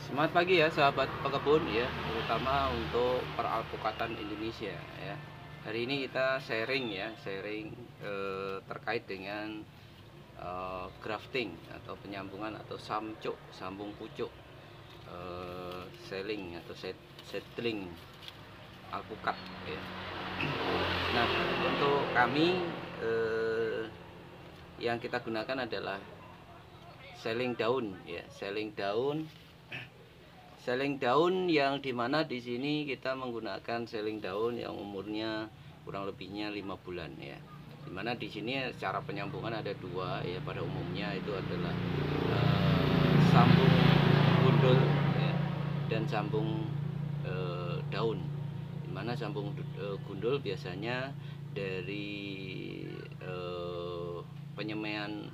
Semangat pagi ya sahabat pekebun ya, terutama untuk peralpukatan Indonesia ya. Hari ini kita sharing terkait dengan grafting atau penyambungan atau samcuk, sambung pucuk, seling atau settling alpukat ya. Nah, untuk kami yang kita gunakan adalah seling daun ya, seling daun yang dimana di sini kita menggunakan seling daun yang umurnya kurang lebihnya 5 bulan ya. Dimana di sini cara penyambungan ada dua ya, pada umumnya itu adalah sambung gundul ya, dan sambung daun. Dimana sambung gundul biasanya dari penyemaian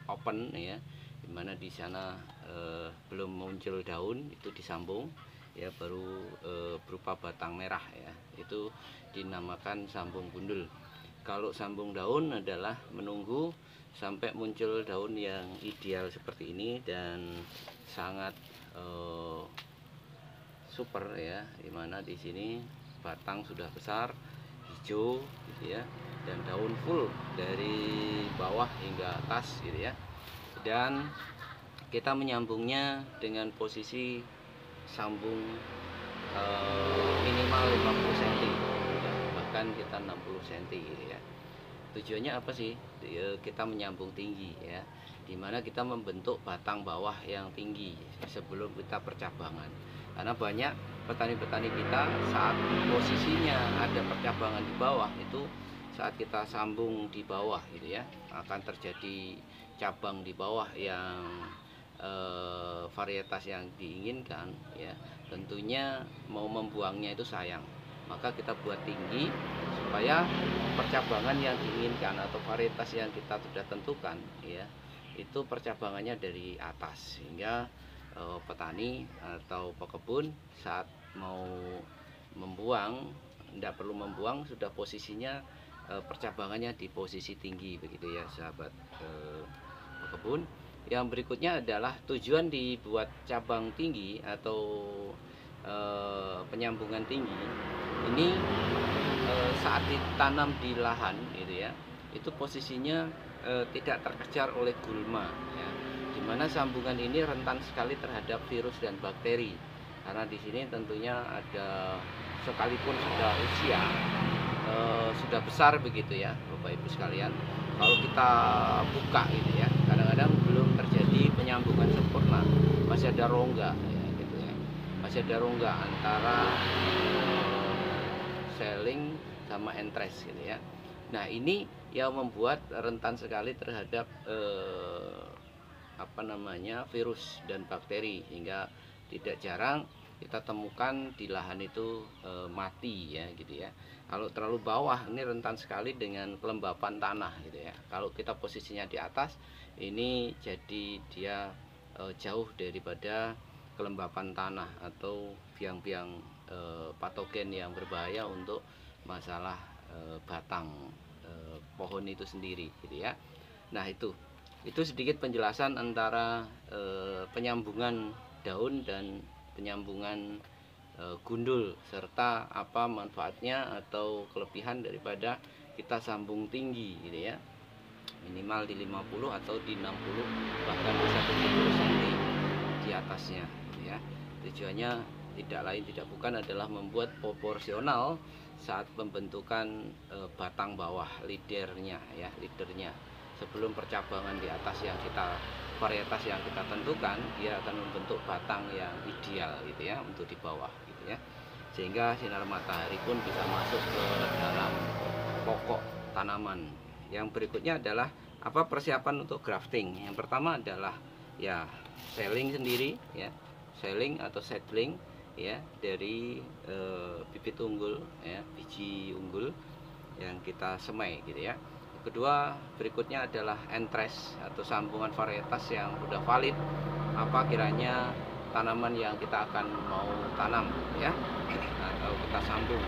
open ya, dimana di sana belum muncul daun, itu disambung ya, baru berupa batang merah ya, itu dinamakan sambung gundul. Kalau sambung daun adalah menunggu sampai muncul daun yang ideal seperti ini dan sangat super ya, dimana di sini batang sudah besar, hijau gitu ya, dan daun full dari bawah hingga atas gitu ya. Dan kita menyambungnya dengan posisi sambung minimal 50 cm ya, bahkan kita 60 cm gitu ya. Tujuannya apa sih? Kita menyambung tinggi ya, dimana kita membentuk batang bawah yang tinggi sebelum kita percabangan. Karena banyak petani-petani kita saat posisinya ada percabangan di bawah, itu saat kita sambung di bawah gitu ya, akan terjadi cabang di bawah yang varietas yang diinginkan ya. Tentunya mau membuangnya itu sayang, maka kita buat tinggi supaya percabangan yang diinginkan atau varietas yang kita sudah tentukan ya, itu percabangannya dari atas, sehingga petani atau pekebun saat mau membuang tidak perlu membuang, sudah posisinya percabangannya di posisi tinggi begitu ya sahabat pekebun. Yang berikutnya adalah tujuan dibuat cabang tinggi atau penyambungan tinggi ini saat ditanam di lahan gitu ya, itu posisinya tidak terkejar oleh gulma ya, dimana sambungan ini rentan sekali terhadap virus dan bakteri, karena di sini tentunya ada, sekalipun sudah usia sudah besar begitu ya Bapak Ibu sekalian, kalau kita buka gitu ya, kadang-kadang belum terjadi penyambungan sempurna, masih ada rongga ya, gitu ya, masih ada rongga antara seling sama entres gitu ya. Nah, ini yang membuat rentan sekali terhadap virus dan bakteri, hingga tidak jarang kita temukan di lahan itu mati ya gitu ya. Kalau terlalu bawah ini rentan sekali dengan kelembapan tanah gitu ya. Kalau kita posisinya di atas, ini jadi dia jauh daripada kelembapan tanah atau biang-biang patogen yang berbahaya untuk masalah batang pohon itu sendiri gitu ya. Nah, itu sedikit penjelasan antara penyambungan daun dan penyambungan gundul, serta apa manfaatnya atau kelebihan daripada kita sambung tinggi gitu ya, minimal di 50 atau di 60, bahkan bisa 70 cm di atasnya gitu ya. Tujuannya tidak lain tidak bukan adalah membuat proporsional saat pembentukan batang bawah leadernya ya, sebelum percabangan di atas yang kita varietas yang kita tentukan, dia akan membentuk batang yang ideal gitu ya untuk di bawah gitu ya, sehingga sinar matahari pun bisa masuk ke dalam pokok tanaman. Yang berikutnya adalah apa persiapan untuk grafting. Yang pertama adalah ya seling sendiri ya, seling atau seedling ya, dari bibit unggul ya, biji unggul yang kita semai gitu ya. Kedua, berikutnya adalah entres atau sambungan varietas yang sudah valid, apa kiranya tanaman yang kita akan mau tanam ya, atau kita sambung.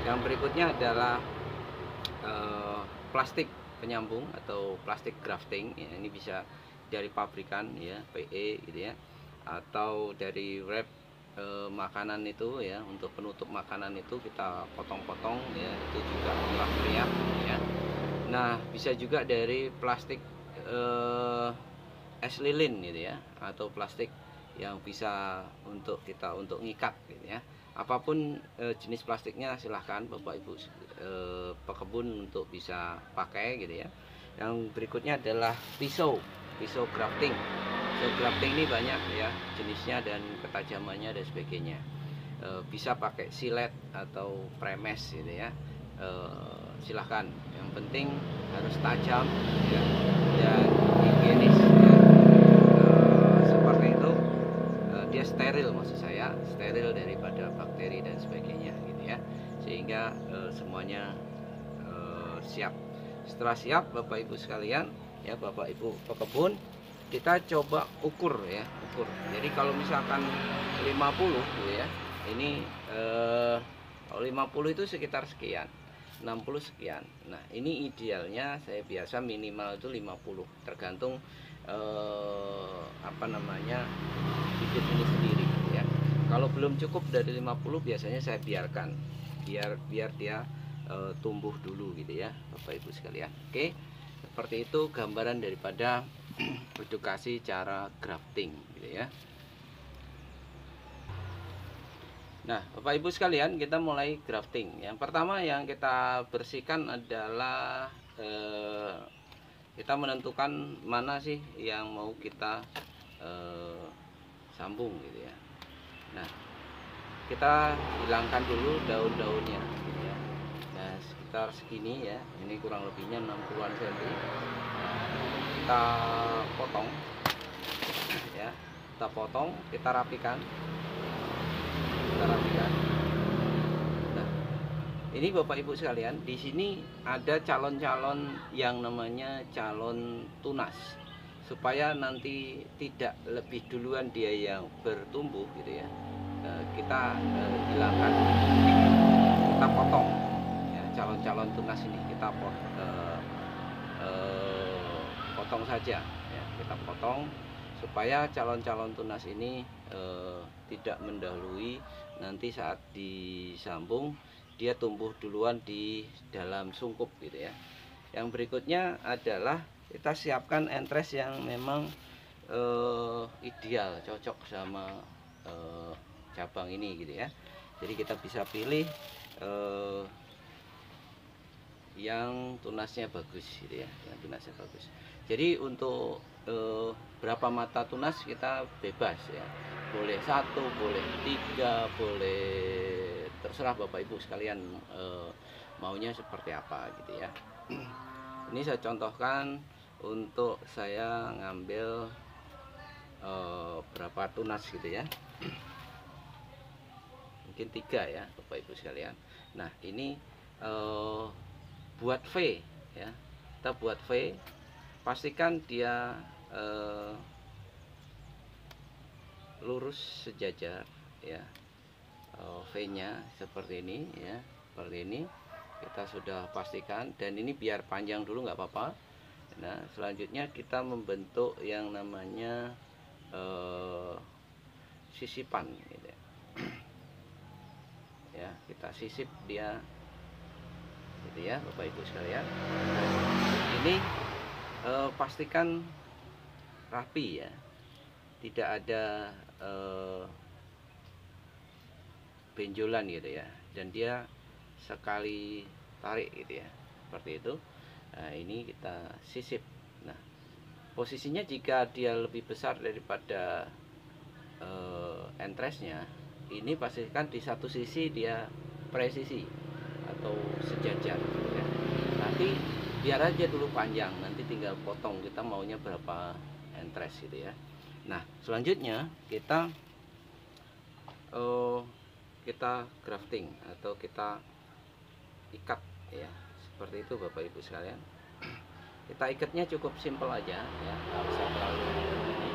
Yang berikutnya adalah plastik penyambung atau plastik grafting ya, ini bisa dari pabrikan ya, PE gitu ya. atau dari wrap makanan itu ya, untuk penutup makanan itu kita potong-potong ya, itu juga olah meriam ya. Nah, bisa juga dari plastik es lilin gitu ya, atau plastik yang bisa untuk kita untuk ngikat gitu ya. Apapun jenis plastiknya silahkan Bapak Ibu pekebun untuk bisa pakai gitu ya. Yang berikutnya adalah pisau grafting. Pisau grafting ini banyak ya jenisnya dan ketajamannya dan sebagainya. Bisa pakai silet atau premes gitu ya. Silahkan, yang penting harus tajam ya, dan higienis ya. Seperti itu, dia steril, maksud saya steril daripada bakteri dan sebagainya gitu ya, sehingga semuanya siap. Setelah siap Bapak Ibu sekalian ya, Bapak Ibu pekebun, kita coba ukur ya, ukur. Jadi kalau misalkan 50 gitu ya, ini kalau 50 itu sekitar sekian, 60 sekian. Nah, ini idealnya saya biasa minimal itu 50, tergantung apa namanya, bibit ini sendiri ya. Kalau belum cukup dari 50, biasanya saya biarkan biar dia tumbuh dulu gitu ya Bapak Ibu sekalian. Oke, seperti itu gambaran daripada edukasi cara grafting gitu ya. Nah, Bapak Ibu sekalian, kita mulai grafting. Yang pertama yang kita bersihkan adalah kita menentukan mana sih yang mau kita sambung gitu ya. Nah, kita hilangkan dulu daun-daunnya gitu ya. Nah, sekitar segini ya, ini kurang lebihnya 60-an cm. Nah, kita potong ya, kita potong, kita rapikan. Nah, ini Bapak Ibu sekalian, di sini ada calon-calon yang namanya calon tunas, supaya nanti tidak lebih duluan dia yang bertumbuh gitu ya. Kita hilangkan, kita potong ya, calon-calon tunas ini kita potong saja ya, kita potong supaya calon-calon tunas ini tidak mendahului. Nanti saat disambung dia tumbuh duluan di dalam sungkup gitu ya. Yang berikutnya adalah kita siapkan entres yang memang ideal, cocok sama cabang ini gitu ya. Jadi kita bisa pilih yang tunasnya bagus gitu ya, yang tunasnya bagus. Jadi untuk berapa mata tunas kita bebas ya, boleh 1, boleh 3, boleh terserah Bapak Ibu sekalian maunya seperti apa gitu ya. Ini saya contohkan untuk saya ngambil berapa tunas gitu ya, mungkin 3 ya Bapak Ibu sekalian. Nah, ini buat V ya, kita buat V, pastikan dia lurus sejajar ya, V nya seperti ini ya, seperti ini kita sudah pastikan. Dan ini biar panjang dulu nggak apa-apa. Nah, selanjutnya kita membentuk yang namanya sisipan gitu ya. Ya, kita sisip dia gitu ya Bapak Ibu sekalian. Ini pastikan rapi ya, tidak ada benjolan gitu ya, dan dia sekali tarik gitu ya, seperti itu. Nah, ini kita sisip. Nah, posisinya jika dia lebih besar daripada entresnya, ini pastikan di satu sisi dia presisi atau sejajar gitu ya. Nanti biar aja dulu panjang, nanti tinggal potong kita maunya berapa entres gitu ya. Nah, selanjutnya kita grafting atau kita ikat ya, seperti itu Bapak Ibu sekalian. Kita ikatnya cukup simpel aja ya, nggak usah terlalu ini.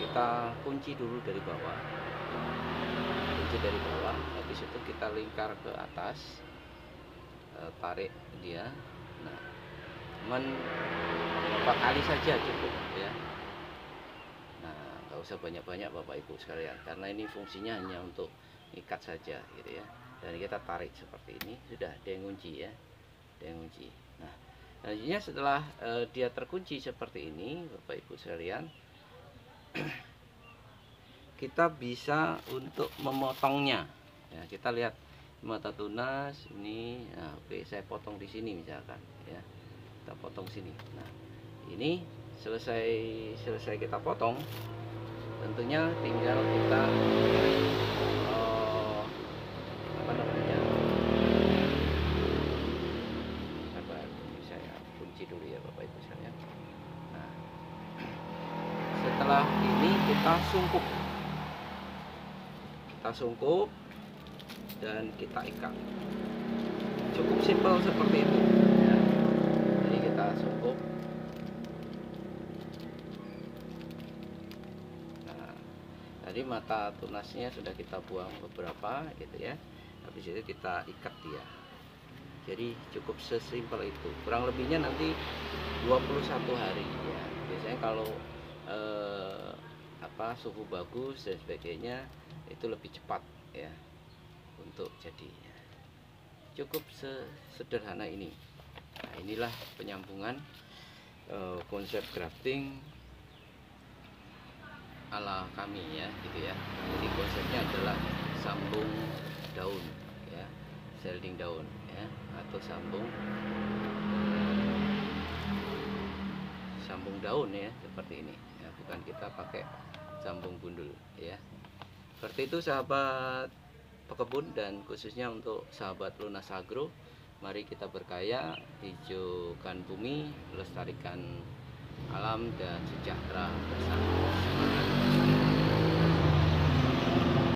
Kita kunci dulu dari bawah, kunci dari bawah, habis itu kita lingkar ke atas, tarik dia. Nah, beberapa kali saja cukup ya. Nah, nggak usah banyak-banyak Bapak Ibu sekalian, karena ini fungsinya hanya untuk ikat saja gitu ya. Dan kita tarik seperti ini, sudah ada yang kunci ya, ada yang kunci. Nah, selanjutnya setelah dia terkunci seperti ini Bapak Ibu sekalian, kita bisa untuk memotongnya ya. Kita lihat mata tunas ini. Nah, oke, saya potong di sini misalkan ya, kita potong sini. Nah, ini selesai kita potong, tentunya tinggal kita apa namanya, saya kunci dulu ya Bapak Ibu sekalian. Nah, setelah ini kita sungkup dan kita ikat. Cukup simpel seperti itu ya. Jadi kita sungkup. Nah, tadi mata tunasnya sudah kita buang beberapa gitu ya. Habis itu kita ikat dia. Jadi cukup sesimpel itu. Kurang lebihnya nanti 21 hari ya. Biasanya kalau suhu bagus dan sebagainya itu lebih cepat ya untuk jadi. Cukup sederhana ini. Nah, inilah penyambungan konsep grafting ala kami ya gitu ya. Jadi konsepnya adalah sambung daun ya, shielding daun ya, atau sambung daun ya, seperti ini ya, bukan kita pakai sambung gundul ya. Seperti itu sahabat pekebun dan khususnya untuk sahabat Lunas Agro, mari kita berkaya, hijaukan bumi, lestarikan alam dan sejahtera bersama.